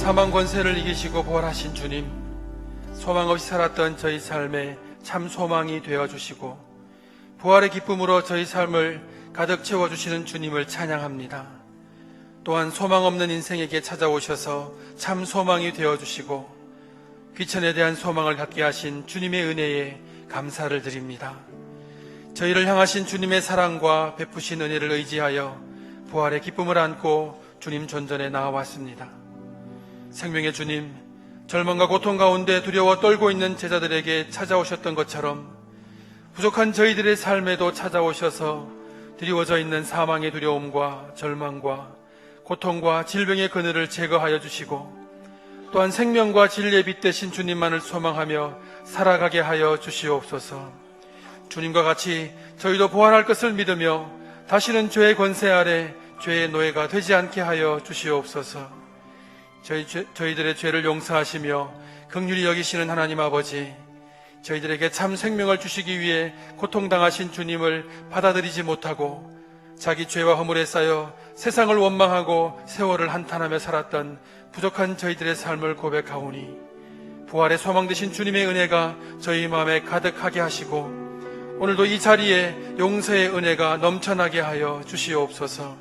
사망 권세를 이기시고 부활하신 주님, 소망 없이 살았던 저희 삶에 참 소망이 되어주시고 부활의 기쁨으로 저희 삶을 가득 채워주시는 주님을 찬양합니다. 또한 소망 없는 인생에게 찾아오셔서 참 소망이 되어주시고 귀천에 대한 소망을 갖게 하신 주님의 은혜에 감사를 드립니다. 저희를 향하신 주님의 사랑과 베푸신 은혜를 의지하여 부활의 기쁨을 안고 주님 존전에 나아왔습니다. 생명의 주님, 절망과 고통 가운데 두려워 떨고 있는 제자들에게 찾아오셨던 것처럼 부족한 저희들의 삶에도 찾아오셔서 드리워져 있는 사망의 두려움과 절망과 고통과 질병의 그늘을 제거하여 주시고 또한 생명과 진리의 빛 되신 주님만을 소망하며 살아가게 하여 주시옵소서. 주님과 같이 저희도 부활할 것을 믿으며 다시는 죄의 권세 아래 죄의 노예가 되지 않게 하여 주시옵소서. 저희들의 죄를 용서하시며 긍휼히 여기시는 하나님 아버지, 저희들에게 참 생명을 주시기 위해 고통당하신 주님을 받아들이지 못하고 자기 죄와 허물에 쌓여 세상을 원망하고 세월을 한탄하며 살았던 부족한 저희들의 삶을 고백하오니 부활의 소망 되신 주님의 은혜가 저희 마음에 가득하게 하시고 오늘도 이 자리에 용서의 은혜가 넘쳐나게 하여 주시옵소서.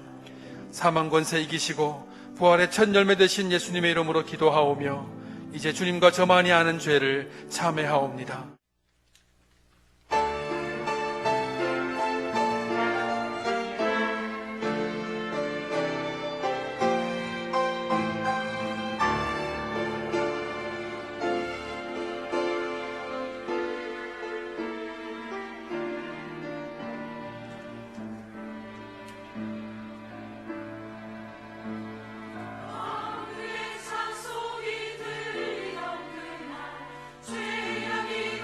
사망 권세 이기시고 부활의 첫 열매 되신 예수님의 이름으로 기도하오며 이제 주님과 저만이 아는 죄를 참회하옵니다. 찬송이 들리던 그날 죄악이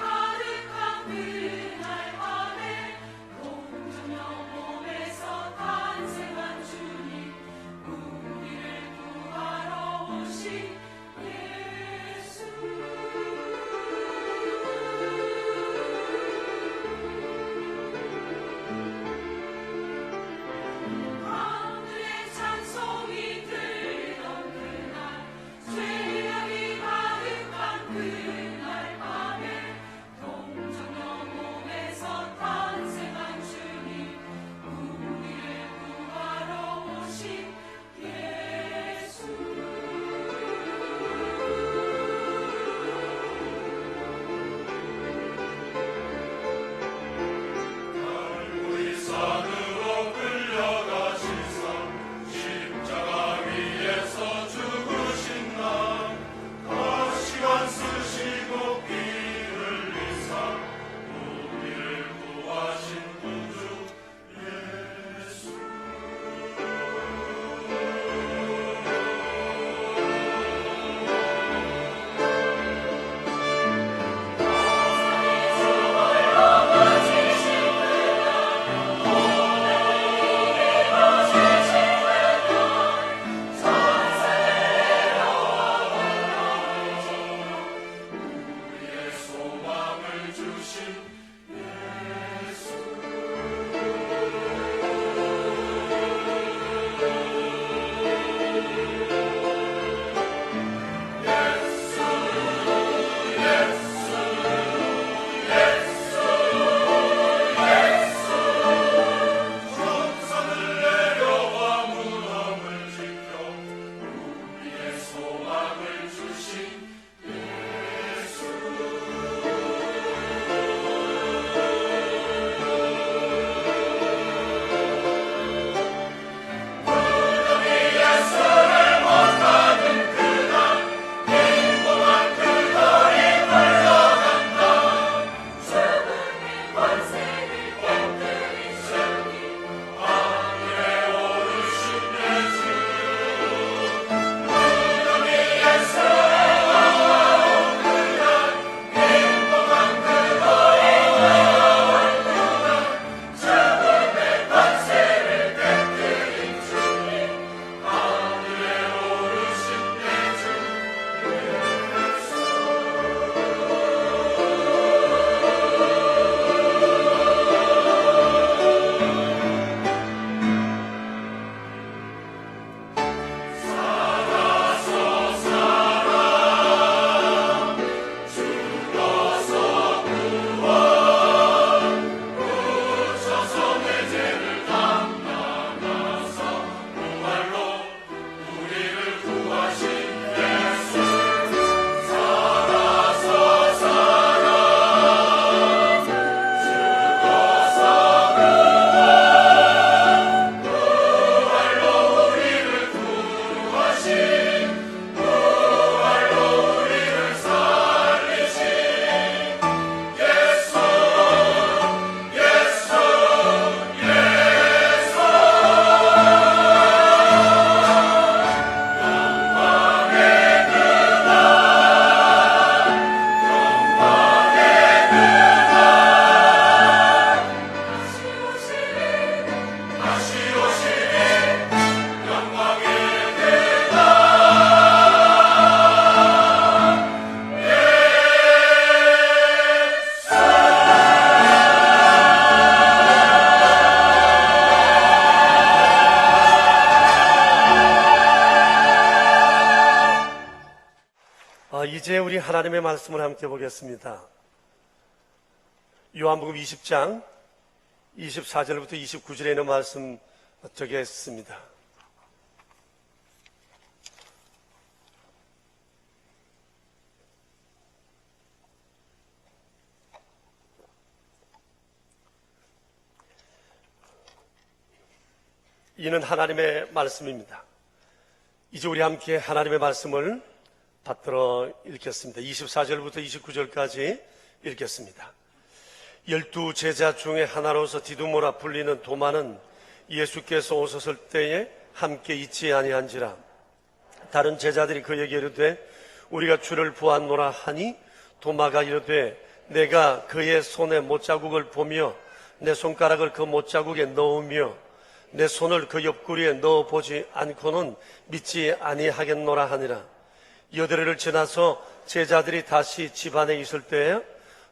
이제 우리 하나님의 말씀을 함께 보겠습니다. 요한복음 20장 24절부터 29절에 있는 말씀 적겠습니다. 이는 하나님의 말씀입니다. 이제 우리 함께 하나님의 말씀을 받들어 읽겠습니다. 24절부터 29절까지 읽겠습니다. 12 제자 중에 하나로서 디두모라 불리는 도마는 예수께서 오셨을 때에 함께 있지 아니한지라. 다른 제자들이 그에게 이르되 우리가 주를 보았노라 하니 도마가 이르되 내가 그의 손에 못자국을 보며 내 손가락을 그 못자국에 넣으며 내 손을 그 옆구리에 넣어보지 않고는 믿지 아니하겠노라 하니라. 여드레를 지나서 제자들이 다시 집 안에 있을 때에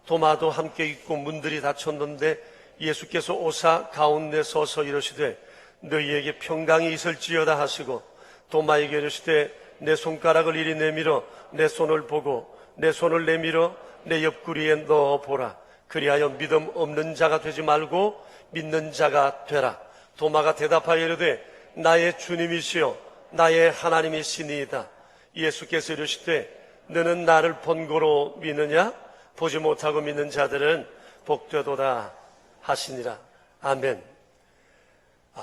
도마도 함께 있고 문들이 닫혔는데 예수께서 오사 가운데 서서 이르시되 너희에게 평강이 있을지어다 하시고 도마에게 이르시되 내 손가락을 이리 내밀어 내 손을 보고 내 손을 내밀어 내 옆구리에 넣어보라. 그리하여 믿음 없는 자가 되지 말고 믿는 자가 되라. 도마가 대답하여 이르되 나의 주님이시여 나의 하나님이시니이다. 예수께서 이르시되 너는 나를 본고로 믿느냐? 보지 못하고 믿는 자들은 복되도다 하시니라. 아멘.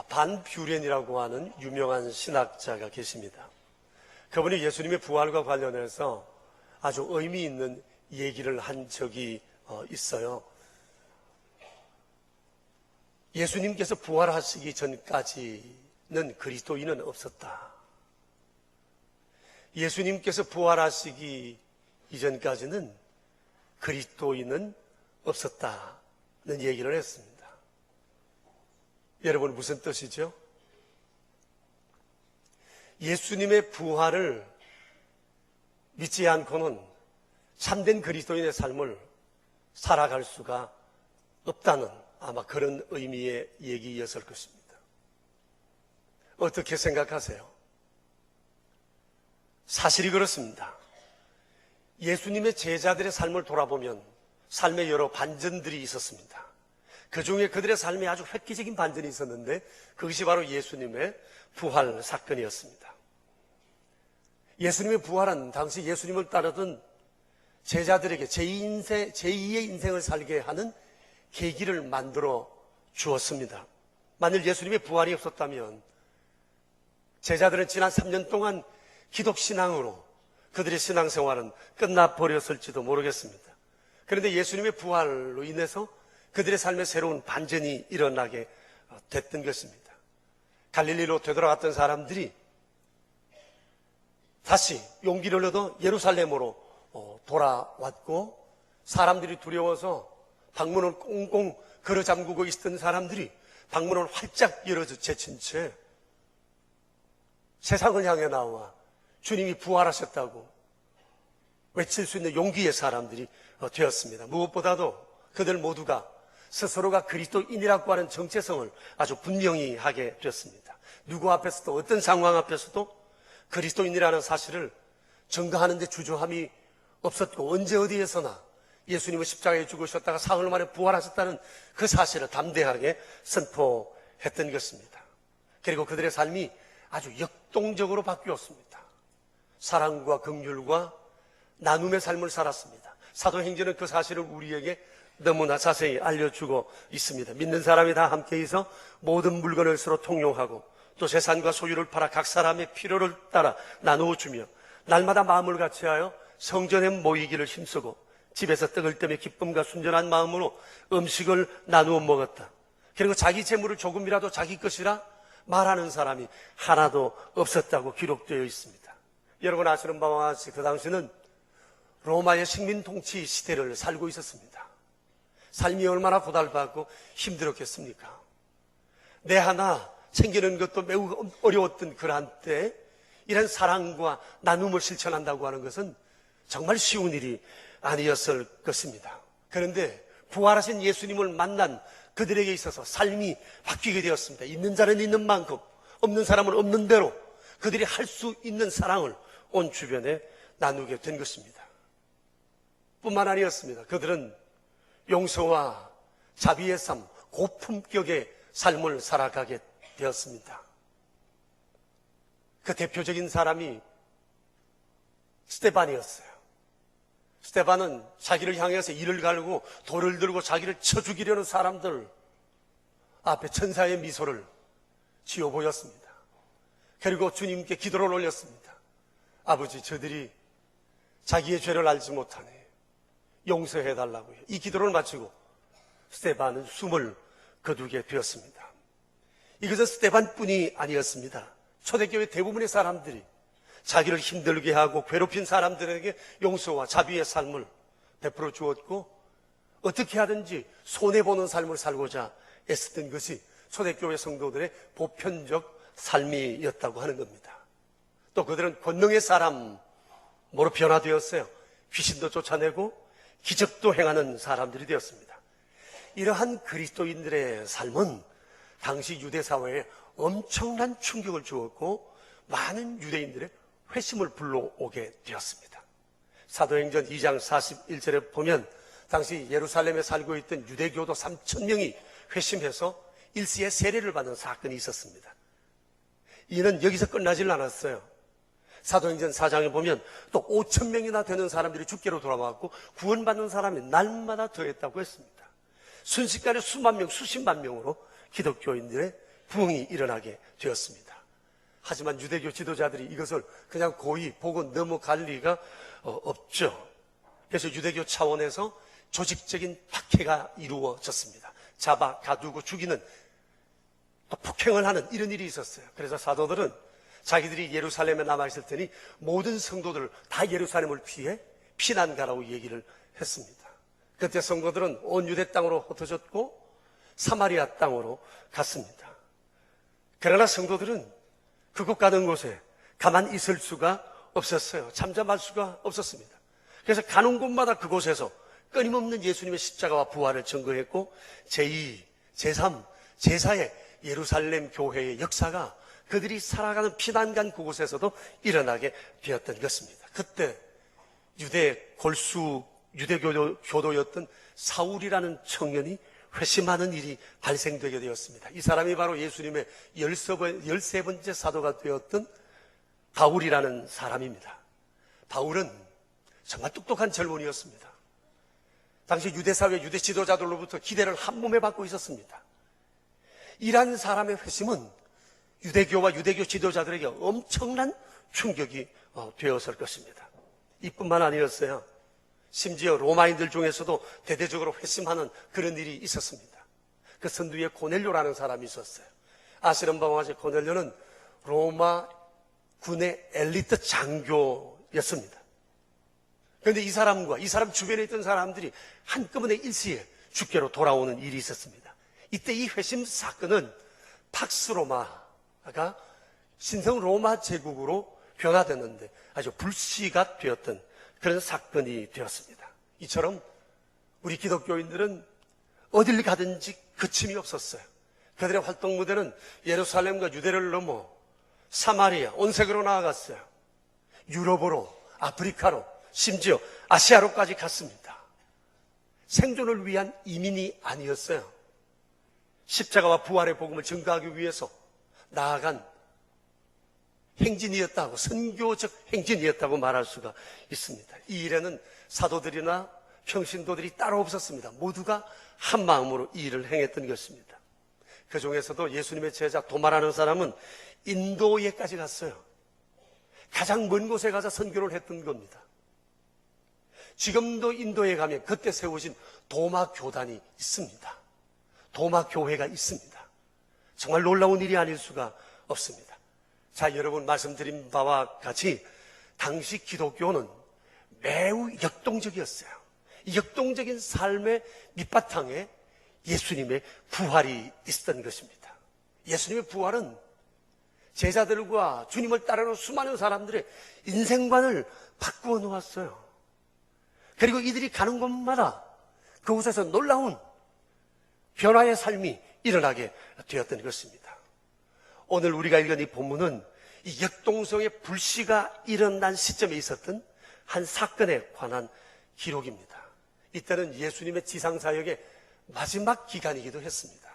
반뷰렌이라고 하는 유명한 신학자가 계십니다. 그분이 예수님의 부활과 관련해서 아주 의미 있는 얘기를 한 적이 있어요. 예수님께서 부활하시기 전까지는 그리스도인은 없었다. 예수님께서 부활하시기 이전까지는 그리스도인은 없었다는 얘기를 했습니다. 여러분 무슨 뜻이죠? 예수님의 부활을 믿지 않고는 참된 그리스도인의 삶을 살아갈 수가 없다는 아마 그런 의미의 얘기였을 것입니다. 어떻게 생각하세요? 사실이 그렇습니다. 예수님의 제자들의 삶을 돌아보면 삶에 여러 반전들이 있었습니다. 그 중에 그들의 삶에 아주 획기적인 반전이 있었는데 그것이 바로 예수님의 부활 사건이었습니다. 예수님의 부활은 당시 예수님을 따르던 제자들에게 제2의 인생을 살게 하는 계기를 만들어 주었습니다. 만일 예수님의 부활이 없었다면 제자들은 지난 3년 동안 기독신앙으로 그들의 신앙생활은 끝나버렸을지도 모르겠습니다. 그런데 예수님의 부활로 인해서 그들의 삶에 새로운 반전이 일어나게 됐던 것입니다. 갈릴리로 되돌아갔던 사람들이 다시 용기를 얻어 예루살렘으로 돌아왔고 사람들이 두려워서 방문을 꽁꽁 걸어 잠그고 있던 사람들이 방문을 활짝 열어 제친 채 세상을 향해 나와 주님이 부활하셨다고 외칠 수 있는 용기의 사람들이 되었습니다. 무엇보다도 그들 모두가 스스로가 그리스도인이라고 하는 정체성을 아주 분명히 하게 되었습니다. 누구 앞에서도 어떤 상황 앞에서도 그리스도인이라는 사실을 증거하는 데 주저함이 없었고 언제 어디에서나 예수님은 십자가에 죽으셨다가 사흘 만에 부활하셨다는 그 사실을 담대하게 선포했던 것입니다. 그리고 그들의 삶이 아주 역동적으로 바뀌었습니다. 사랑과 긍휼과 나눔의 삶을 살았습니다. 사도행전은 그 사실을 우리에게 너무나 자세히 알려주고 있습니다. 믿는 사람이 다 함께해서 모든 물건을 서로 통용하고 또 재산과 소유를 팔아 각 사람의 필요를 따라 나누어 주며 날마다 마음을 같이하여 성전에 모이기를 힘쓰고 집에서 떡을 떼며 기쁨과 순전한 마음으로 음식을 나누어 먹었다. 그리고 자기 재물을 조금이라도 자기 것이라 말하는 사람이 하나도 없었다고 기록되어 있습니다. 여러분 아시는 바와 같이 그 당시는 로마의 식민 통치 시대를 살고 있었습니다. 삶이 얼마나 고달프고 힘들었겠습니까? 내 하나 챙기는 것도 매우 어려웠던 그러한 때 이런 사랑과 나눔을 실천한다고 하는 것은 정말 쉬운 일이 아니었을 것입니다. 그런데 부활하신 예수님을 만난 그들에게 있어서 삶이 바뀌게 되었습니다. 있는 자는 있는 만큼, 없는 사람은 없는 대로 그들이 할 수 있는 사랑을 온 주변에 나누게 된 것입니다. 뿐만 아니었습니다. 그들은 용서와 자비의 삶, 고품격의 삶을 살아가게 되었습니다. 그 대표적인 사람이 스데반이었어요. 스데반은 자기를 향해서 이를 갈고 돌을 들고 자기를 쳐 죽이려는 사람들 앞에 천사의 미소를 지어 보였습니다. 그리고 주님께 기도를 올렸습니다. 아버지, 저들이 자기의 죄를 알지 못하네. 용서해달라고요. 이 기도를 마치고 스데반은 숨을 거두게 되었습니다. 이것은 스데반뿐이 아니었습니다. 초대교회 대부분의 사람들이 자기를 힘들게 하고 괴롭힌 사람들에게 용서와 자비의 삶을 베풀어 주었고, 어떻게 하든지 손해보는 삶을 살고자 애쓰던 것이 초대교회 성도들의 보편적 삶이었다고 하는 겁니다. 또 그들은 권능의 사람으로 변화되었어요. 귀신도 쫓아내고 기적도 행하는 사람들이 되었습니다. 이러한 그리스도인들의 삶은 당시 유대 사회에 엄청난 충격을 주었고 많은 유대인들의 회심을 불러오게 되었습니다. 사도행전 2장 41절에 보면 당시 예루살렘에 살고 있던 유대교도 3,000명이 회심해서 일시에 세례를 받는 사건이 있었습니다. 이는 여기서 끝나질 않았어요. 사도행전 4장에 보면 또 5,000명이나 되는 사람들이 주께로 돌아왔고 구원받는 사람이 날마다 더했다고 했습니다. 순식간에 수만 명, 수십만 명으로 기독교인들의 부흥이 일어나게 되었습니다. 하지만 유대교 지도자들이 이것을 그냥 고이 보고 넘어갈 리가 없죠. 그래서 유대교 차원에서 조직적인 박해가 이루어졌습니다. 잡아 가두고 죽이는, 또 폭행을 하는 이런 일이 있었어요. 그래서 사도들은 자기들이 예루살렘에 남아있을 테니 모든 성도들을 다 예루살렘을 피해 피난 가라고 얘기를 했습니다. 그때 성도들은 온 유대 땅으로 흩어졌고 사마리아 땅으로 갔습니다. 그러나 성도들은 그곳 가는 곳에 가만히 있을 수가 없었어요. 잠잠할 수가 없었습니다. 그래서 가는 곳마다 그곳에서 끊임없는 예수님의 십자가와 부활을 증거했고 제2, 제3, 제4의 예루살렘 교회의 역사가 그들이 살아가는 피난간 그곳에서도 일어나게 되었던 것입니다. 그때 유대교도였던 사울이라는 청년이 회심하는 일이 발생되게 되었습니다. 이 사람이 바로 예수님의 13번째 사도가 되었던 바울이라는 사람입니다. 바울은 정말 똑똑한 젊은이였습니다. 당시 유대사회, 유대 지도자들로부터 기대를 한 몸에 받고 있었습니다. 이러한 사람의 회심은 유대교와 유대교 지도자들에게 엄청난 충격이 되었을 것입니다. 이뿐만 아니었어요. 심지어 로마인들 중에서도 대대적으로 회심하는 그런 일이 있었습니다. 그 선두에 고넬료라는 사람이 있었어요. 아시는 바와 같이 고넬료는 로마 군의 엘리트 장교였습니다. 그런데 이 사람과 이 사람 주변에 있던 사람들이 한꺼번에 일시에 주께로 돌아오는 일이 있었습니다. 이때 이 회심 사건은 팍스 로마가 신성 로마 제국으로 변화됐는데 아주 불씨가 되었던 그런 사건이 되었습니다. 이처럼 우리 기독교인들은 어딜 가든지 그침이 없었어요. 그들의 활동 무대는 예루살렘과 유대를 넘어 사마리아, 온 세계로 나아갔어요. 유럽으로, 아프리카로, 심지어 아시아로까지 갔습니다. 생존을 위한 이민이 아니었어요. 십자가와 부활의 복음을 증거하기 위해서 나아간 행진이었다고, 선교적 행진이었다고 말할 수가 있습니다. 이 일에는 사도들이나 평신도들이 따로 없었습니다. 모두가 한 마음으로 이 일을 행했던 것입니다. 그 중에서도 예수님의 제자 도마라는 사람은 인도에까지 갔어요. 가장 먼 곳에 가서 선교를 했던 겁니다. 지금도 인도에 가면 그때 세우신 도마 교단이 있습니다. 도마 교회가 있습니다. 정말 놀라운 일이 아닐 수가 없습니다. 자, 여러분 말씀드린 바와 같이 당시 기독교는 매우 역동적이었어요. 이 역동적인 삶의 밑바탕에 예수님의 부활이 있었던 것입니다. 예수님의 부활은 제자들과 주님을 따르는 수많은 사람들의 인생관을 바꾸어 놓았어요. 그리고 이들이 가는 곳마다 그곳에서 놀라운 변화의 삶이 일어나게 되었던 것입니다. 오늘 우리가 읽은 이 본문은 이 역동성의 불씨가 일어난 시점에 있었던 한 사건에 관한 기록입니다. 이때는 예수님의 지상사역의 마지막 기간이기도 했습니다.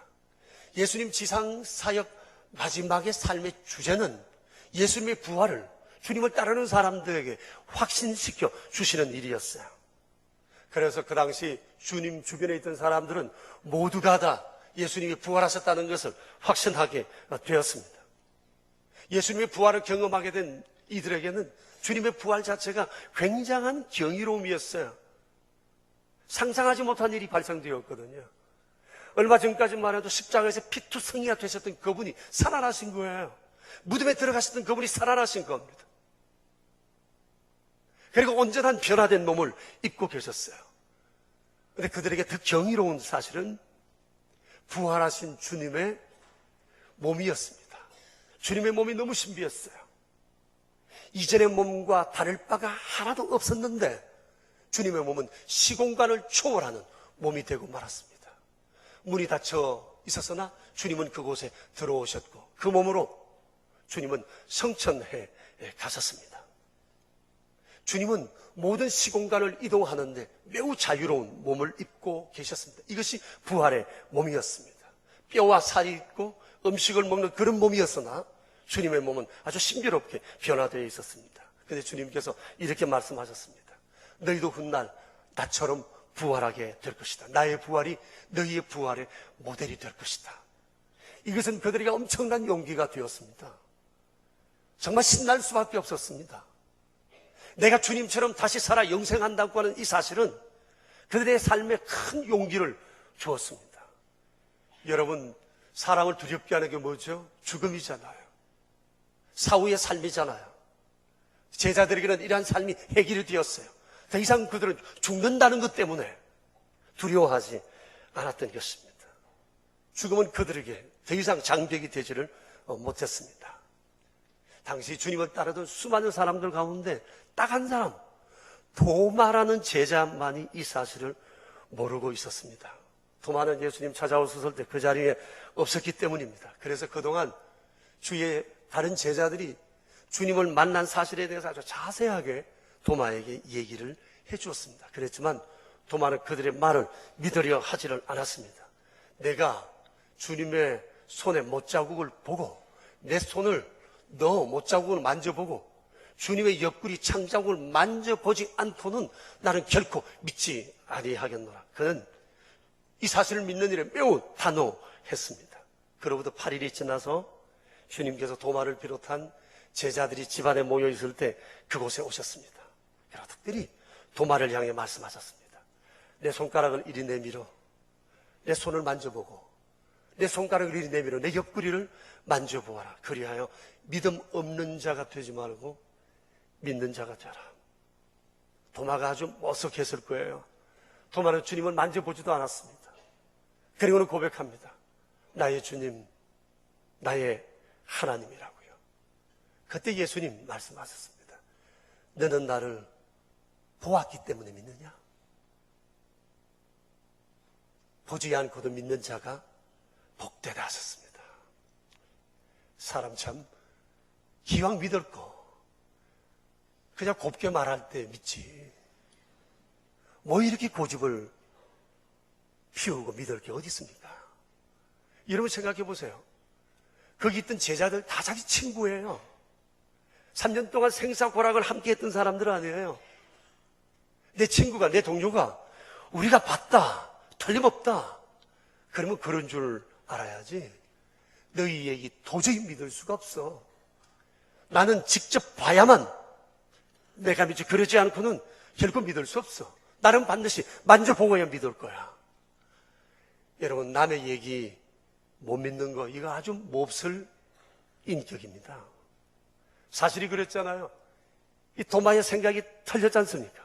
예수님 지상사역 마지막의 삶의 주제는 예수님의 부활을 주님을 따르는 사람들에게 확신시켜 주시는 일이었어요. 그래서 그 당시 주님 주변에 있던 사람들은 모두가 다 예수님이 부활하셨다는 것을 확신하게 되었습니다. 예수님의 부활을 경험하게 된 이들에게는 주님의 부활 자체가 굉장한 경이로움이었어요. 상상하지 못한 일이 발생되었거든요. 얼마 전까지만 해도 십자가에서 피투성이가 되셨던 그분이 살아나신 거예요. 무덤에 들어가셨던 그분이 살아나신 겁니다. 그리고 온전한 변화된 몸을 입고 계셨어요. 그런데 그들에게 더 경이로운 사실은 부활하신 주님의 몸이었습니다. 주님의 몸이 너무 신비했어요. 이전의 몸과 다를 바가 하나도 없었는데 주님의 몸은 시공간을 초월하는 몸이 되고 말았습니다. 문이 닫혀 있었으나 주님은 그곳에 들어오셨고 그 몸으로 주님은 성천회에 가셨습니다. 주님은 모든 시공간을 이동하는데 매우 자유로운 몸을 입고 계셨습니다. 이것이 부활의 몸이었습니다. 뼈와 살이 있고 음식을 먹는 그런 몸이었으나 주님의 몸은 아주 신비롭게 변화되어 있었습니다. 그런데 주님께서 이렇게 말씀하셨습니다. 너희도 훗날 나처럼 부활하게 될 것이다. 나의 부활이 너희의 부활의 모델이 될 것이다. 이것은 그들에게 엄청난 용기가 되었습니다. 정말 신날 수밖에 없었습니다. 내가 주님처럼 다시 살아 영생한다고 하는 이 사실은 그들의 삶에 큰 용기를 주었습니다. 여러분, 사람을 두렵게 하는 게 뭐죠? 죽음이잖아요. 사후의 삶이잖아요. 제자들에게는 이러한 삶이 해결이 되었어요. 더 이상 그들은 죽는다는 것 때문에 두려워하지 않았던 것입니다. 죽음은 그들에게 더 이상 장벽이 되지를 못했습니다. 당시 주님을 따르던 수많은 사람들 가운데 딱 한 사람, 도마라는 제자만이 이 사실을 모르고 있었습니다. 도마는 예수님 찾아오셨을 때 그 자리에 없었기 때문입니다. 그래서 그동안 주의 다른 제자들이 주님을 만난 사실에 대해서 아주 자세하게 도마에게 얘기를 해 주었습니다. 그랬지만 도마는 그들의 말을 믿으려 하지를 않았습니다. 내가 주님의 손에 못자국을 보고 내 손을 너 못자국을 만져보고 주님의 옆구리 창자국을 만져보지 않고는 나는 결코 믿지 아니하겠노라. 그는 이 사실을 믿는 일에 매우 단호했습니다. 그로부터 8일이 지나서 주님께서 도마를 비롯한 제자들이 집안에 모여 있을 때 그곳에 오셨습니다. 그리고 특별히 도마를 향해 말씀하셨습니다. 내 손가락을 이리 내밀어 내 손을 만져보고 내 손가락을 이리 내밀어 내 옆구리를 만져보아라. 그리하여 믿음 없는 자가 되지 말고 믿는 자가 되라. 도마가 아주 머쓱했을 거예요. 도마는 주님을 만져보지도 않았습니다. 그리고는 고백합니다. 나의 주님, 나의 하나님이라고요. 그때 예수님 말씀하셨습니다. 너는 나를 보았기 때문에 믿느냐? 보지 않고도 믿는 자가 복되다 하셨습니다. 사람 참 기왕 믿을 거 그냥 곱게 말할 때 믿지. 뭐 이렇게 고집을 피우고 믿을 게 어디 있습니까? 여러분 생각해 보세요. 거기 있던 제자들 다 자기 친구예요. 3년 동안 생사고락을 함께 했던 사람들 아니에요. 내 친구가, 내 동료가 우리가 봤다, 틀림없다. 그러면 그런 줄 알아야지. 너희 얘기 도저히 믿을 수가 없어. 나는 직접 봐야만 내가 믿지. 그러지 않고는 결코 믿을 수 없어. 나는 반드시 만져보고야 믿을 거야. 여러분, 남의 얘기 못 믿는 거 이거 아주 몹쓸 인격입니다. 사실이 그랬잖아요. 이 도마의 생각이 틀렸지 않습니까?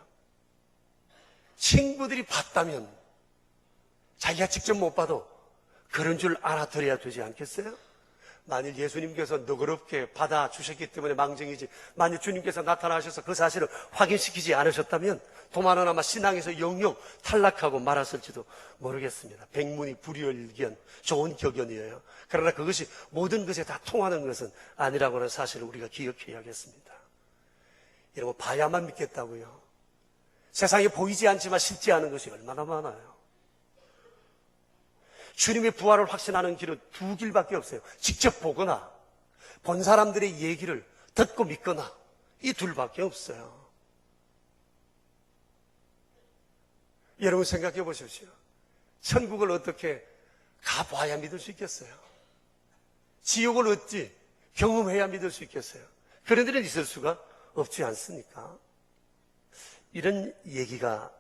친구들이 봤다면 자기가 직접 못 봐도 그런 줄 알아들어야 되지 않겠어요? 만일 예수님께서 너그럽게 받아주셨기 때문에 망정이지, 만일 주님께서 나타나셔서 그 사실을 확인시키지 않으셨다면 도마는 아마 신앙에서 영영 탈락하고 말았을지도 모르겠습니다. 백문이 불여일견, 좋은 격언이에요. 그러나 그것이 모든 것에 다 통하는 것은 아니라고 하는 사실을 우리가 기억해야겠습니다. 여러분, 봐야만 믿겠다고요? 세상에 보이지 않지만 쉽지 않은 것이 얼마나 많아요. 주님의 부활을 확신하는 길은 두 길밖에 없어요. 직접 보거나 본 사람들의 얘기를 듣고 믿거나, 이 둘밖에 없어요. 여러분 생각해 보십시오. 천국을 어떻게 가봐야 믿을 수 있겠어요? 지옥을 어찌 경험해야 믿을 수 있겠어요? 그런 일은 있을 수가 없지 않습니까? 이런 얘기가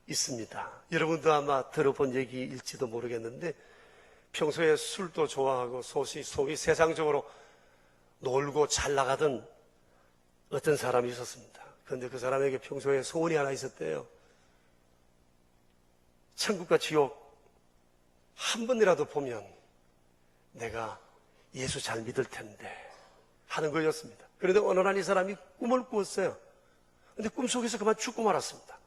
있습니다. 여러분도 아마 들어본 얘기일지도 모르겠는데, 평소에 술도 좋아하고 소위 세상적으로 놀고 잘 나가던 어떤 사람이 있었습니다. 그런데 그 사람에게 평소에 소원이 하나 있었대요. 천국과 지옥 한 번이라도 보면 내가 예수 잘 믿을 텐데 하는 거였습니다. 그런데 어느 날 이 사람이 꿈을 꾸었어요. 그런데 꿈속에서 그만 죽고 말았습니다.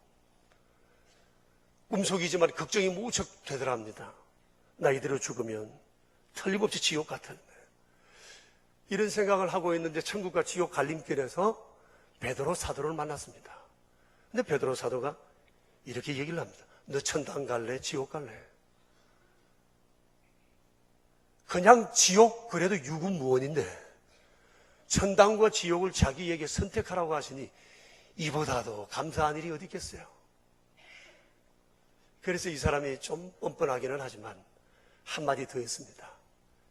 꿈속이지만 걱정이 무척 되더랍니다. 나 이대로 죽으면 틀림없이 지옥 같은데. 이런 생각을 하고 있는데 천국과 지옥 갈림길에서 베드로 사도를 만났습니다. 근데 베드로 사도가 이렇게 얘기를 합니다. 너 천당 갈래? 지옥 갈래? 그냥 지옥 그래도 유구무원인데 천당과 지옥을 자기에게 선택하라고 하시니 이보다도 감사한 일이 어디 있겠어요? 그래서 이 사람이 좀 뻔뻔하기는 하지만 한마디 더 했습니다.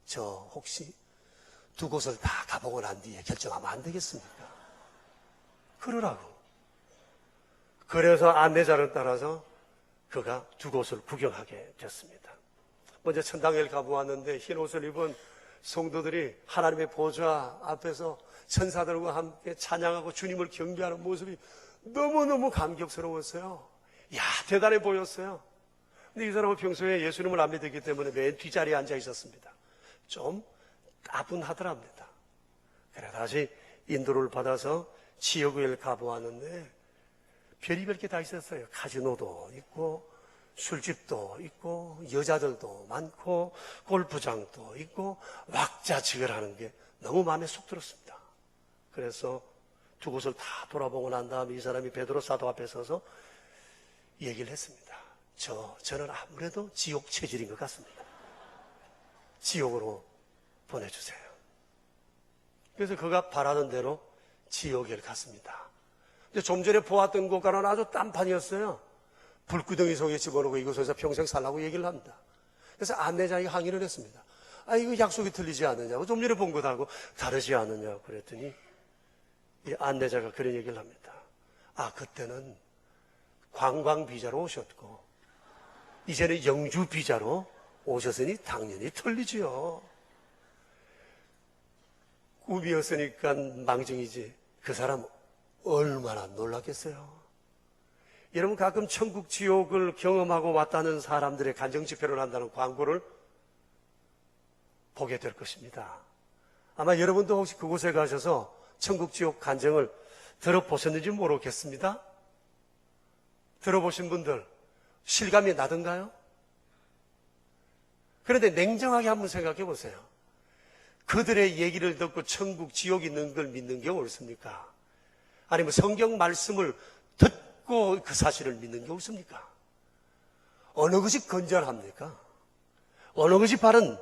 저 혹시 두 곳을 다 가보고 난 뒤에 결정하면 안 되겠습니까? 그러라고. 그래서 안내자를 따라서 그가 두 곳을 구경하게 됐습니다. 먼저 천당에 가보았는데 흰 옷을 입은 성도들이 하나님의 보좌 앞에서 천사들과 함께 찬양하고 주님을 경배하는 모습이 너무너무 감격스러웠어요. 야, 대단해 보였어요. 근데 이 사람은 평소에 예수님을 안 믿었기 때문에 맨 뒷자리에 앉아 있었습니다. 좀 따분하더랍니다. 그래 다시 인도를 받아서 지역을 가보았는데 별의별 게 다 있었어요. 카지노도 있고 술집도 있고 여자들도 많고 골프장도 있고 왁자지껄하는 게 너무 마음에 쏙 들었습니다. 그래서 두 곳을 다 돌아보고 난 다음에 이 사람이 베드로 사도 앞에 서서 얘기를 했습니다. 저는 아무래도 지옥 체질인 것 같습니다. 지옥으로 보내주세요. 그래서 그가 바라는 대로 지옥에 갔습니다. 근데 좀 전에 보았던 곳과는 아주 딴판이었어요. 불구덩이 속에 집어넣고 이곳에서 평생 살라고 얘기를 합니다. 그래서 안내자에게 항의를 했습니다. 이거 약속이 틀리지 않느냐고, 좀 전에 본 것하고 다르지 않느냐고 그랬더니 이 안내자가 그런 얘기를 합니다. 그때는 관광 비자로 오셨고 이제는 영주 비자로 오셨으니 당연히 틀리지요. 꿈이었으니까 망정이지 그 사람 얼마나 놀랐겠어요. 여러분 가끔 천국 지옥을 경험하고 왔다는 사람들의 간증 집회를 한다는 광고를 보게 될 것입니다. 아마 여러분도 혹시 그곳에 가셔서 천국 지옥 간증을 들어보셨는지 모르겠습니다. 들어보신 분들 실감이 나던가요? 그런데 냉정하게 한번 생각해 보세요. 그들의 얘기를 듣고 천국 지옥이 있는 걸 믿는 게 옳습니까? 아니면 성경 말씀을 듣고 그 사실을 믿는 게 옳습니까? 어느 것이 건전합니까? 어느 것이 바른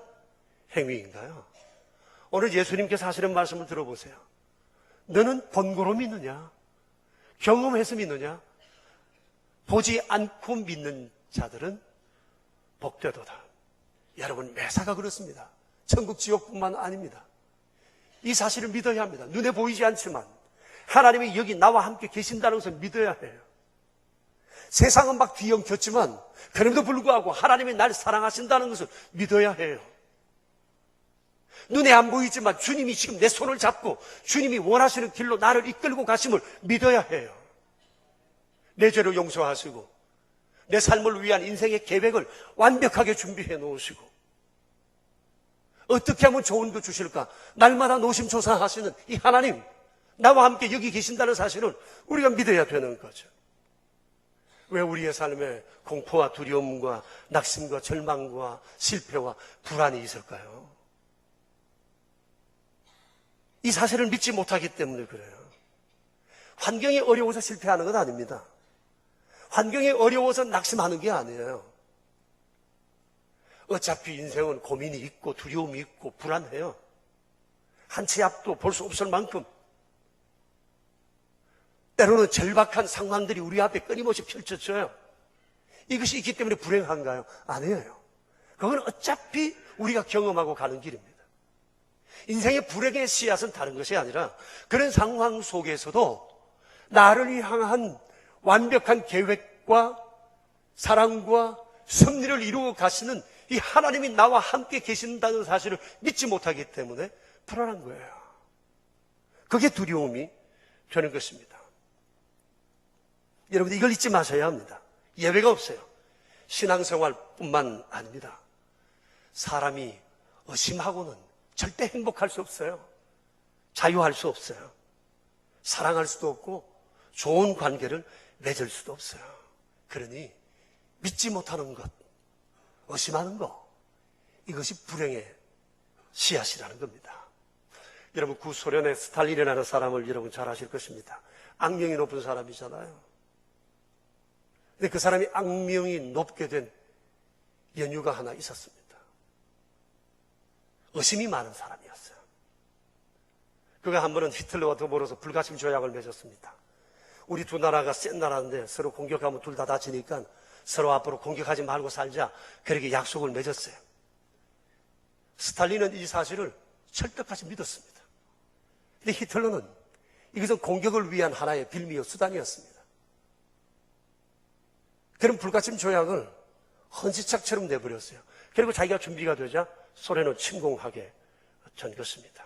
행위인가요? 오늘 예수님께서 하시는 말씀을 들어보세요. 너는 본고로 믿느냐? 경험해서 믿느냐? 보지 않고 믿는 자들은 복되도다. 여러분 매사가 그렇습니다. 천국 지옥뿐만 아닙니다. 이 사실을 믿어야 합니다. 눈에 보이지 않지만 하나님이 여기 나와 함께 계신다는 것을 믿어야 해요. 세상은 막 뒤엉켰지만 그럼에도 불구하고 하나님이 날 사랑하신다는 것을 믿어야 해요. 눈에 안 보이지만 주님이 지금 내 손을 잡고 주님이 원하시는 길로 나를 이끌고 가심을 믿어야 해요. 내 죄를 용서하시고 내 삶을 위한 인생의 계획을 완벽하게 준비해 놓으시고 어떻게 하면 좋은 거 주실까? 날마다 노심초사하시는 이 하나님, 나와 함께 여기 계신다는 사실은 우리가 믿어야 되는 거죠. 왜 우리의 삶에 공포와 두려움과 낙심과 절망과 실패와 불안이 있을까요? 이 사실을 믿지 못하기 때문에 그래요. 환경이 어려워서 실패하는 건 아닙니다. 환경이 어려워서 낙심하는 게 아니에요. 어차피 인생은 고민이 있고 두려움이 있고 불안해요. 한 치 앞도 볼 수 없을 만큼 때로는 절박한 상황들이 우리 앞에 끊임없이 펼쳐져요. 이것이 있기 때문에 불행한가요? 아니에요. 그건 어차피 우리가 경험하고 가는 길입니다. 인생의 불행의 씨앗은 다른 것이 아니라 그런 상황 속에서도 나를 향한 완벽한 계획과 사랑과 섭리를 이루어 가시는 이 하나님이 나와 함께 계신다는 사실을 믿지 못하기 때문에 불안한 거예요. 그게 두려움이 되는 것입니다. 여러분, 이걸 잊지 마셔야 합니다. 예외가 없어요. 신앙생활뿐만 아닙니다. 사람이 의심하고는 절대 행복할 수 없어요. 자유할 수 없어요. 사랑할 수도 없고 좋은 관계를 맺을 수도 없어요. 그러니 믿지 못하는 것, 의심하는 것, 이것이 불행의 씨앗이라는 겁니다. 여러분, 구소련의 스탈린이라는 사람을 여러분 잘 아실 것입니다. 악명이 높은 사람이잖아요. 근데 그 사람이 악명이 높게 된 연유가 하나 있었습니다. 의심이 많은 사람이었어요. 그가 한 번은 히틀러와 더불어서 불가침 조약을 맺었습니다. 우리 두 나라가 센 나라인데 서로 공격하면 둘 다 다치니까 서로 앞으로 공격하지 말고 살자, 그렇게 약속을 맺었어요. 스탈린은 이 사실을 철떡같이 믿었습니다. 근데 히틀러는 이것은 공격을 위한 하나의 빌미요 수단이었습니다. 그런 불가침 조약을 헌시착처럼 내버렸어요. 그리고 자기가 준비가 되자 소련을 침공하게 전 것입니다.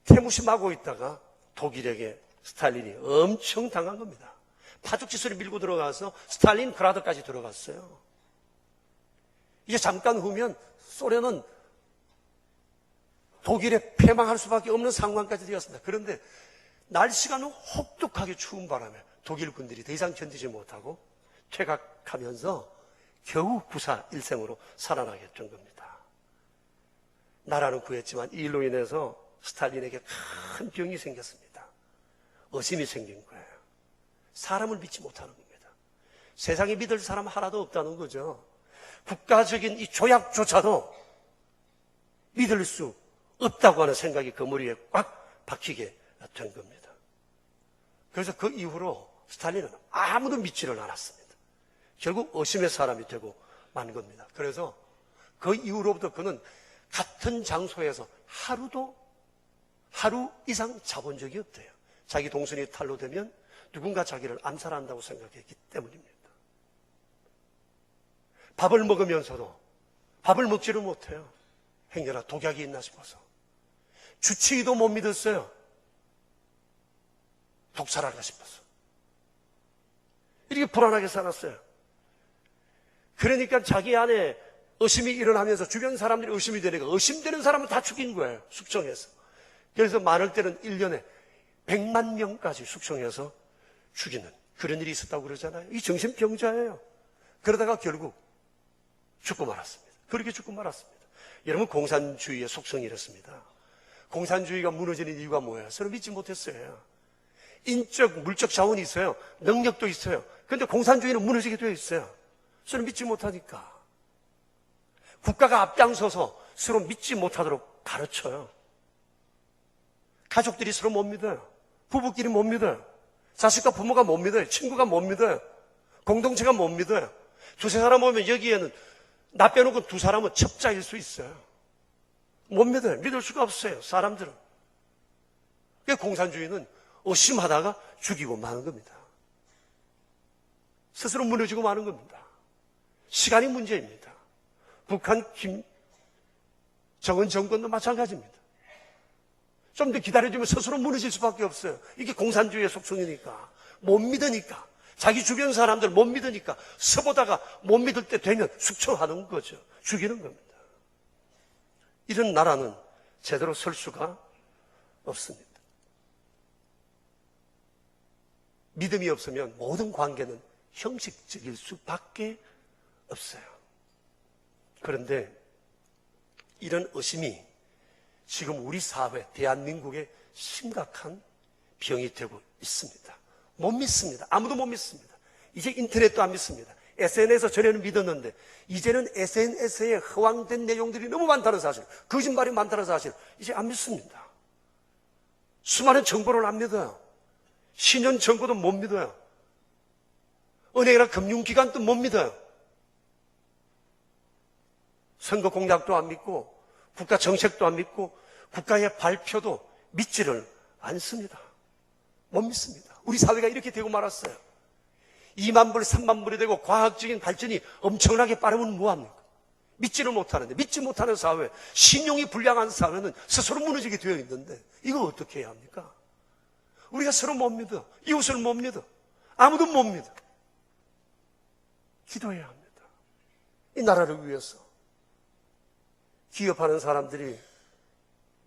태무심하고 있다가 독일에게 스탈린이 엄청 당한 겁니다. 파죽지수를 밀고 들어가서 스탈린그라드까지 들어갔어요. 이제 잠깐 후면 소련은 독일에 패망할 수밖에 없는 상황까지 되었습니다. 그런데 날씨가 너무 혹독하게 추운 바람에 독일 군들이 더 이상 견디지 못하고 퇴각하면서 겨우 구사 일생으로 살아나게 된 겁니다. 나라는 구했지만 이 일로 인해서 스탈린에게 큰 병이 생겼습니다. 의심이 생긴 거예요. 사람을 믿지 못하는 겁니다. 세상에 믿을 사람 하나도 없다는 거죠. 국가적인 이 조약조차도 믿을 수 없다고 하는 생각이 그 머리에 꽉 박히게 된 겁니다. 그래서 그 이후로 스탈린은 아무도 믿지를 않았습니다. 결국 의심의 사람이 되고 만 겁니다. 그래서 그 이후로부터 그는 같은 장소에서 하루 이상 자본 적이 없대요. 자기 동선이 탄로되면 누군가 자기를 암살한다고 생각했기 때문입니다. 밥을 먹으면서도 밥을 먹지를 못해요. 행여나 독약이 있나 싶어서. 주치의도 못 믿었어요. 독살할까 싶어서. 이렇게 불안하게 살았어요. 그러니까 자기 안에 의심이 일어나면서 주변 사람들이 의심이 되니까 의심되는 사람은 다 죽인 거예요. 숙청해서. 그래서 많을 때는 1년에 100만 명까지 숙청해서 죽이는 그런 일이 있었다고 그러잖아요. 이 정신병자예요. 그러다가 결국 죽고 말았습니다. 그렇게 죽고 말았습니다. 여러분, 공산주의의 속성이 이렇습니다. 공산주의가 무너지는 이유가 뭐예요? 서로 믿지 못했어요. 인적, 물적 자원이 있어요. 능력도 있어요. 그런데 공산주의는 무너지게 되어 있어요. 서로 믿지 못하니까. 국가가 앞장서서 서로 믿지 못하도록 가르쳐요. 가족들이 서로 못 믿어요. 부부끼리 못 믿어요. 자식과 부모가 못 믿어요. 친구가 못 믿어요. 공동체가 못 믿어요. 두세 사람 오면 여기에는 나 빼놓고 두 사람은 첩자일 수 있어요. 못 믿어요. 믿을 수가 없어요. 사람들은. 그러니까 공산주의는 의심하다가 죽이고 마는 겁니다. 스스로 무너지고 마는 겁니다. 시간이 문제입니다. 북한 김정은 정권도 마찬가지입니다. 좀 더 기다려주면 스스로 무너질 수밖에 없어요. 이게 공산주의의 속성이니까. 못 믿으니까. 자기 주변 사람들 못 믿으니까 서보다가 못 믿을 때 되면 숙청하는 거죠. 죽이는 겁니다. 이런 나라는 제대로 설 수가 없습니다. 믿음이 없으면 모든 관계는 형식적일 수밖에 없어요. 그런데 이런 의심이 지금 우리 사회, 대한민국의 심각한 병이 되고 있습니다. 못 믿습니다. 아무도 못 믿습니다. 이제 인터넷도 안 믿습니다. SNS 전에는 믿었는데 이제는 SNS에 허황된 내용들이 너무 많다는 사실, 거짓말이 많다는 사실 이제 안 믿습니다. 수많은 정보를 안 믿어요. 신용 정보도 못 믿어요. 은행이나 금융기관도 못 믿어요. 선거 공약도 안 믿고 국가 정책도 안 믿고 국가의 발표도 믿지를 않습니다. 못 믿습니다. 우리 사회가 이렇게 되고 말았어요. 2만 불, 3만 불이 되고 과학적인 발전이 엄청나게 빠르면 뭐합니까? 믿지를 못하는데, 믿지 못하는 사회, 신용이 불량한 사회는 스스로 무너지게 되어 있는데 이거 어떻게 해야 합니까? 우리가 서로 못 믿어. 이웃을 못 믿어. 아무도 못 믿어. 기도해야 합니다. 이 나라를 위해서. 기업하는 사람들이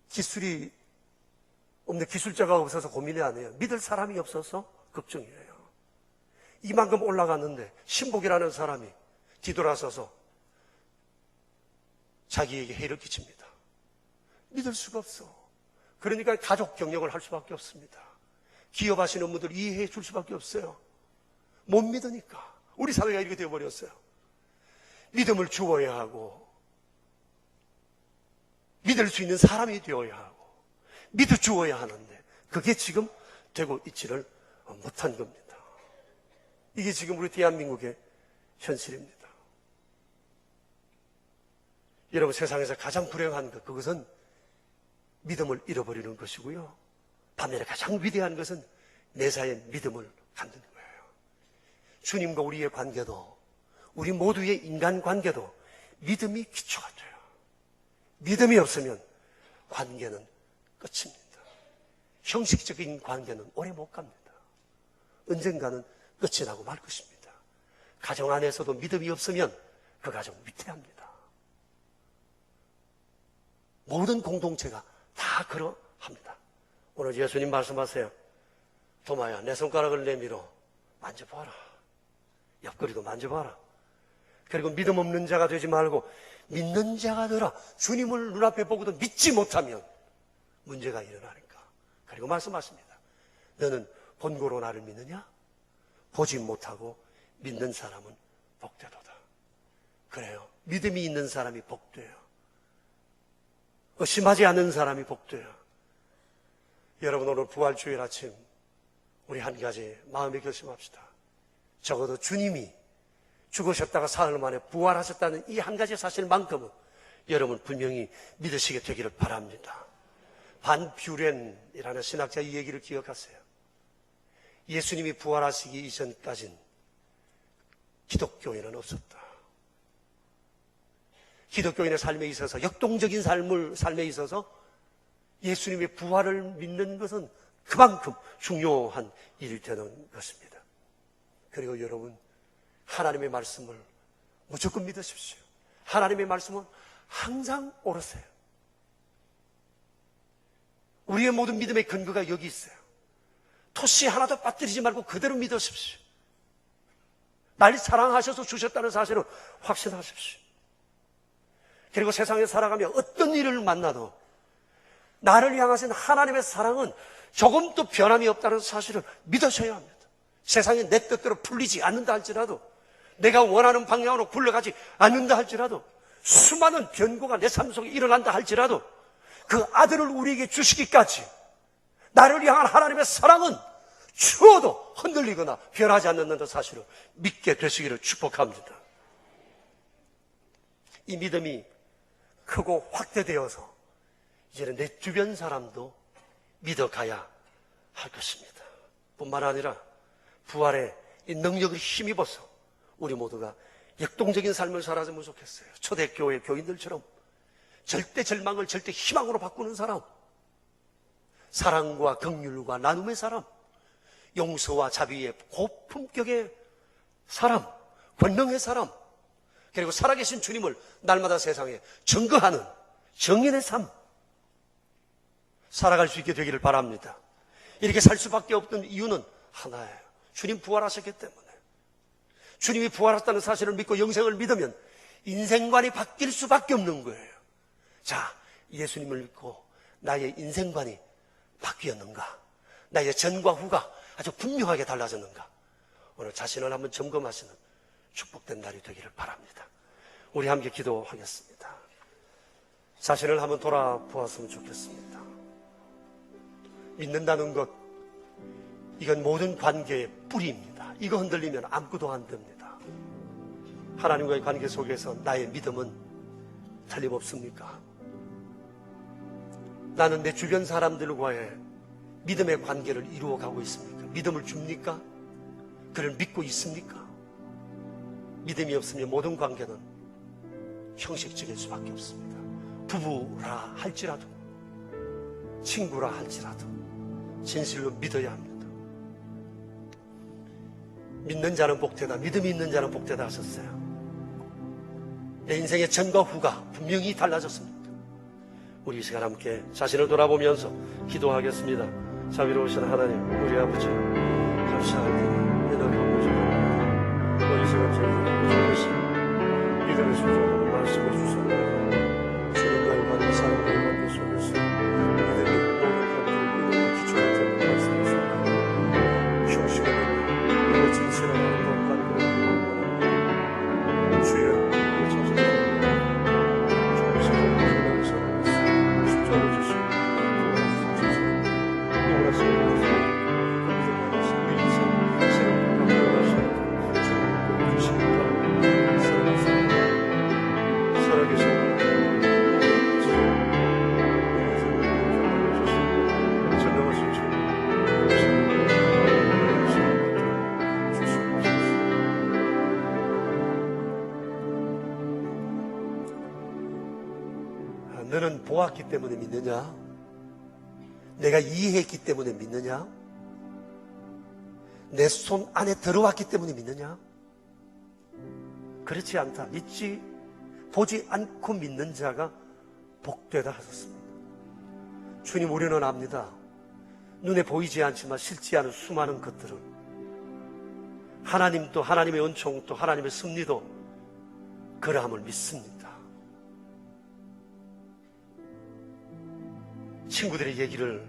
기술이 없는데 기술자가 없어서 고민이 안 해요. 믿을 사람이 없어서 걱정이에요. 이만큼 올라갔는데 신복이라는 사람이 뒤돌아서서 자기에게 해를 끼칩니다. 믿을 수가 없어. 그러니까 가족 경영을 할 수밖에 없습니다. 기업하시는 분들 이해해 줄 수밖에 없어요. 못 믿으니까. 우리 사회가 이렇게 되어버렸어요. 믿음을 주어야 하고 믿을 수 있는 사람이 되어야 하고 믿어 주어야 하는데 그게 지금 되고 있지를 못한 겁니다. 이게 지금 우리 대한민국의 현실입니다. 여러분, 세상에서 가장 불행한 것, 그것은 믿음을 잃어버리는 것이고요. 반면에 가장 위대한 것은 내사의 믿음을 갖는 거예요. 주님과 우리의 관계도, 우리 모두의 인간관계도 믿음이 기초가 돼요. 믿음이 없으면 관계는 끝입니다. 형식적인 관계는 오래 못 갑니다. 언젠가는 끝이 나고 말 것입니다. 가정 안에서도 믿음이 없으면 그 가정 위태합니다. 모든 공동체가 다 그러합니다. 오늘 예수님 말씀하세요. 도마야, 내 손가락을 내밀어 만져봐라. 옆구리도 만져봐라. 그리고 믿음 없는 자가 되지 말고 믿는 자가 되라. 주님을 눈앞에 보고도 믿지 못하면 문제가 일어나니까. 그리고 말씀하십니다. 너는 본고로 나를 믿느냐? 보지 못하고 믿는 사람은 복되도다. 그래요. 믿음이 있는 사람이 복돼요. 의심하지 않는 사람이 복돼요. 여러분, 오늘 부활주일 아침 우리 한 가지 마음에 결심합시다. 적어도 주님이 죽으셨다가 사흘 만에 부활하셨다는 이 한 가지 사실만큼은 여러분 분명히 믿으시게 되기를 바랍니다. 반 뷰렌이라는 신학자 이 얘기를 기억하세요. 예수님이 부활하시기 이전까지는 기독교인은 없었다. 기독교인의 삶에 있어서, 역동적인 삶에 있어서 예수님의 부활을 믿는 것은 그만큼 중요한 일이 되는 것입니다. 그리고 여러분, 하나님의 말씀을 무조건 믿으십시오. 하나님의 말씀은 항상 옳으세요. 우리의 모든 믿음의 근거가 여기 있어요. 토시 하나도 빠뜨리지 말고 그대로 믿으십시오. 날 사랑하셔서 주셨다는 사실을 확신하십시오. 그리고 세상에 살아가며 어떤 일을 만나도 나를 향하신 하나님의 사랑은 조금도 변함이 없다는 사실을 믿으셔야 합니다. 세상에 내 뜻대로 풀리지 않는다 할지라도, 내가 원하는 방향으로 굴러가지 않는다 할지라도, 수많은 변고가 내 삶 속에 일어난다 할지라도 그 아들을 우리에게 주시기까지 나를 향한 하나님의 사랑은 추워도 흔들리거나 변하지 않는다는 사실을 믿게 되시기를 축복합니다. 이 믿음이 크고 확대되어서 이제는 내 주변 사람도 믿어가야 할 것입니다. 뿐만 아니라 부활의 이 능력을 힘입어서 우리 모두가 역동적인 삶을 살았으면 좋겠어요. 초대교회 교인들처럼 절대 절망을 절대 희망으로 바꾸는 사람, 사랑과 긍휼과 나눔의 사람, 용서와 자비의 고품격의 사람, 권능의 사람, 그리고 살아계신 주님을 날마다 세상에 증거하는 정인의 삶, 살아갈 수 있게 되기를 바랍니다. 이렇게 살 수밖에 없던 이유는 하나예요. 주님 부활하셨기 때문에. 주님이 부활하셨다는 사실을 믿고 영생을 믿으면 인생관이 바뀔 수밖에 없는 거예요. 자, 예수님을 믿고 나의 인생관이 바뀌었는가? 나의 전과 후가 아주 분명하게 달라졌는가? 오늘 자신을 한번 점검하시는 축복된 날이 되기를 바랍니다. 우리 함께 기도하겠습니다. 자신을 한번 돌아보았으면 좋겠습니다. 믿는다는 것, 이건 모든 관계의 뿌리입니다. 이거 흔들리면 아무것도 안 됩니다. 하나님과의 관계 속에서 나의 믿음은 틀림없습니까? 나는 내 주변 사람들과의 믿음의 관계를 이루어가고 있습니까? 믿음을 줍니까? 그를 믿고 있습니까? 믿음이 없으면 모든 관계는 형식적일 수밖에 없습니다. 부부라 할지라도, 친구라 할지라도 진실로 믿어야 합니다. 믿는 자는 복되다, 믿음이 있는 자는 복되다 하셨어요. 내 인생의 전과 후가 분명히 달라졌습니다. 우리 이 시간 함께 자신을 돌아보면서 기도하겠습니다. 자비로우신 하나님, 우리 아버지 감사합니다. 은혜를 주옵소서. 우리 시간 저희를 주옵소서. 믿음의 수준으로 말씀해 주셨나요? 주님과의 관계, 사람과의 관계 속에서 믿음이 모든 관계를 기초로 되는 말씀이십니다. 형식은 이거 진실한 어떤 관계를 주여 너는 보았기 때문에 믿느냐? 내가 이해했기 때문에 믿느냐? 내 손 안에 들어왔기 때문에 믿느냐? 그렇지 않다. 보지 않고 믿는 자가 복되다 하셨습니다. 주님, 우리는 압니다. 눈에 보이지 않지만 실지 않은 수많은 것들은 하나님도, 하나님의 은총도, 하나님의 섭리도 그러함을 믿습니다. 친구들의 얘기를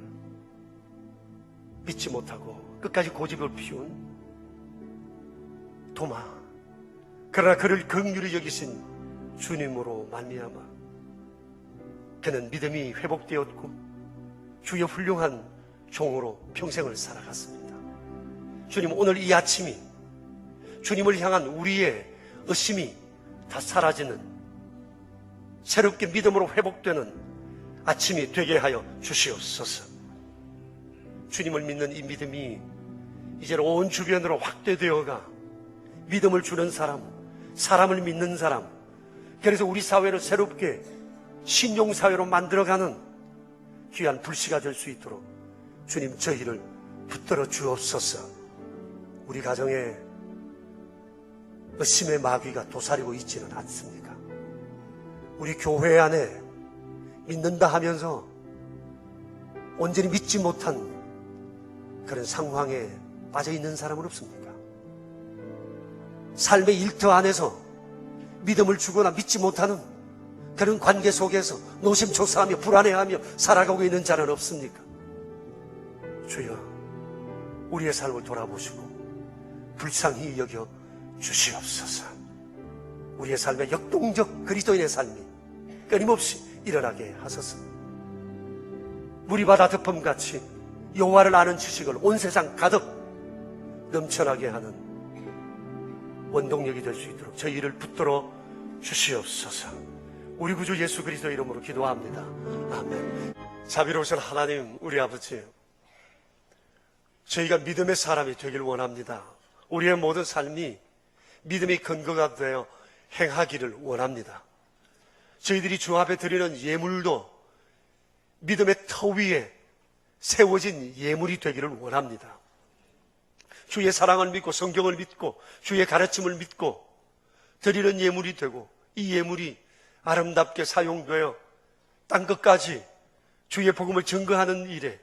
믿지 못하고 끝까지 고집을 피운 도마, 그러나 그를 긍휼히 여기신 주님으로 말미암아 그는 믿음이 회복되었고 주의 훌륭한 종으로 평생을 살아갔습니다. 주님, 오늘 이 아침이 주님을 향한 우리의 의심이 다 사라지는, 새롭게 믿음으로 회복되는 아침이 되게 하여 주시옵소서. 주님을 믿는 이 믿음이 이제 온 주변으로 확대되어가 믿음을 주는 사람, 사람을 믿는 사람, 그래서 우리 사회를 새롭게 신용사회로 만들어가는 귀한 불씨가 될 수 있도록 주님, 저희를 붙들어 주옵소서. 우리 가정에 의심의 마귀가 도사리고 있지는 않습니까? 우리 교회 안에 믿는다 하면서 온전히 믿지 못한 그런 상황에 빠져 있는 사람은 없습니까? 삶의 일터 안에서 믿음을 주거나 믿지 못하는 그런 관계 속에서 노심초사하며 불안해하며 살아가고 있는 자는 없습니까? 주여, 우리의 삶을 돌아보시고 불쌍히 여겨 주시옵소서. 우리의 삶의 역동적 그리스도인의 삶이 끊임없이 일어나게 하소서. 물이 바다 덮음같이 여호와를 아는 지식을 온 세상 가득 넘쳐나게 하는 원동력이 될 수 있도록 저희를 붙들어 주시옵소서. 우리 구주 예수 그리스도 이름으로 기도합니다. 아멘. 자비로우신 하나님, 우리 아버지, 저희가 믿음의 사람이 되길 원합니다. 우리의 모든 삶이 믿음의 근거가 되어 행하기를 원합니다. 저희들이 주 앞에 드리는 예물도 믿음의 터 위에 세워진 예물이 되기를 원합니다. 주의 사랑을 믿고 성경을 믿고 주의 가르침을 믿고 드리는 예물이 되고, 이 예물이 아름답게 사용되어 땅 끝까지 주의 복음을 증거하는 일에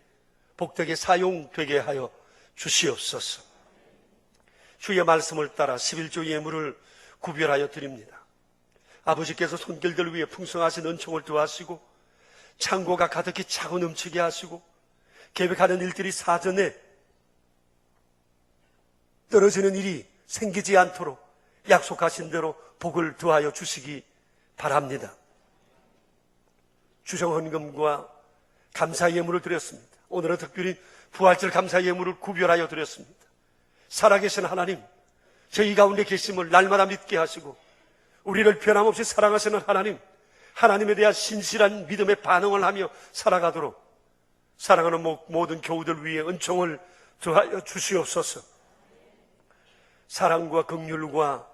복되게 사용되게 하여 주시옵소서. 주의 말씀을 따라 11조 예물을 구별하여 드립니다. 아버지께서 손길들 위에 풍성하신 은총을 더하시고 창고가 가득히 차고 넘치게 하시고 계획하는 일들이 사전에 떨어지는 일이 생기지 않도록 약속하신 대로 복을 더하여 주시기 바랍니다. 주정헌금과 감사 예물을 드렸습니다. 오늘은 특별히 부활절 감사 예물을 구별하여 드렸습니다. 살아계신 하나님, 저희 가운데 계심을 날마다 믿게 하시고 우리를 변함없이 사랑하시는 하나님, 하나님에 대한 신실한 믿음의 반응을 하며 살아가도록 사랑하는 모든 교우들 위해 은총을 더하여 주시옵소서. 사랑과 긍휼과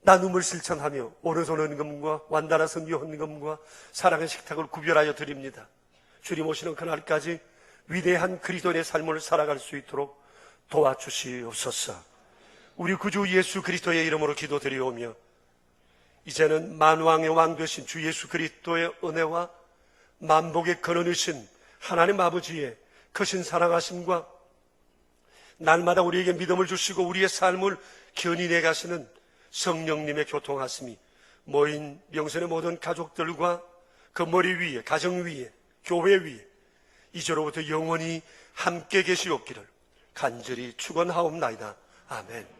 나눔을 실천하며 오른손 헌금과 완달한 선교 헌금과 사랑의 식탁을 구별하여 드립니다. 주님 오시는 그날까지 위대한 그리스도인의 삶을 살아갈 수 있도록 도와주시옵소서. 우리 구주 예수 그리스도의 이름으로 기도드리오며 이제는 만왕의 왕 되신 주 예수 그리스도의 은혜와 만복의 근원이신 하나님 아버지의 크신 사랑하심과 날마다 우리에게 믿음을 주시고 우리의 삶을 견인해 가시는 성령님의 교통하심이 모인 명선의 모든 가족들과 그 머리 위에, 가정 위에, 교회 위에 이제로부터 영원히 함께 계시옵기를 간절히 축원하옵나이다. 아멘.